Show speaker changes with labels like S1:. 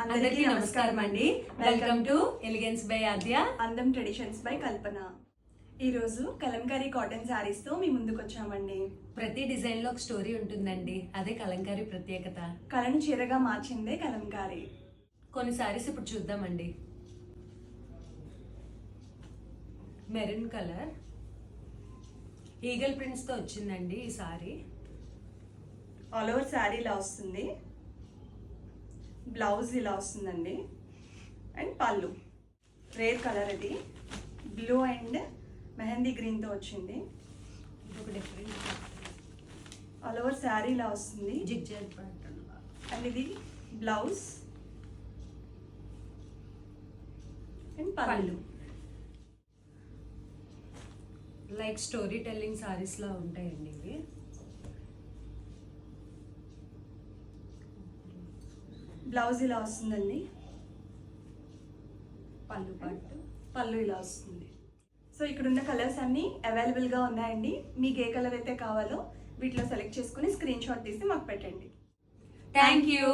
S1: అందరికీ నమస్కారం అండి. వెల్కమ్ టు ఎలిగెన్స్ బై ఆద్య,
S2: అందం ట్రెడిషన్స్ బై కల్పన. ఈరోజు కలంకారీ కాటన్ శారీస్ తో మీ ముందుకు వచ్చామండి.
S1: ప్రతి డిజైన్ లో ఒక స్టోరీ ఉంటుందండి, అదే కలంకారీ ప్రత్యేకత.
S2: కలను చీరగా మార్చిందే కలంకారీ.
S1: కొన్ని శారీస్ ఇప్పుడు చూద్దామండి. మెరూన్ కలర్ ఈగల్ ప్రింట్స్ తో వచ్చిందండి ఈ సారీ.
S2: ఆల్ ఓవర్ శారీ ఇలా వస్తుంది, బ్లౌజ్ ఇలా వస్తుందండి, అండ్ పళ్ళు రేర్ కలర్, అది బ్లూ అండ్ మెహందీ గ్రీన్తో వచ్చింది.
S1: ఇంకొక డిఫరెంట్
S2: ఆల్ ఓవర్ శారీ ఇలా వస్తుంది,
S1: జిగ్ జాగ్ ప్యాటర్న్.
S2: అండ్ ఇది బ్లౌజ్ అండ్ పళ్ళు.
S1: లైక్ స్టోరీ టెల్లింగ్ సారీస్ లా ఉంటాయండి ఇవి.
S2: బ్లౌజ్ ఇలా వస్తుందండి,
S1: పళ్ళు పాటు
S2: పళ్ళు ఇలా వస్తుంది. సో ఇక్కడ ఉన్న కలర్స్ అన్నీ అవైలబుల్గా ఉన్నాయండి. మీకు ఏ కలర్ అయితే కావాలో వీటిలో సెలెక్ట్ చేసుకుని స్క్రీన్ షాట్ తీసి మాకు పెట్టండి.
S1: Thank you.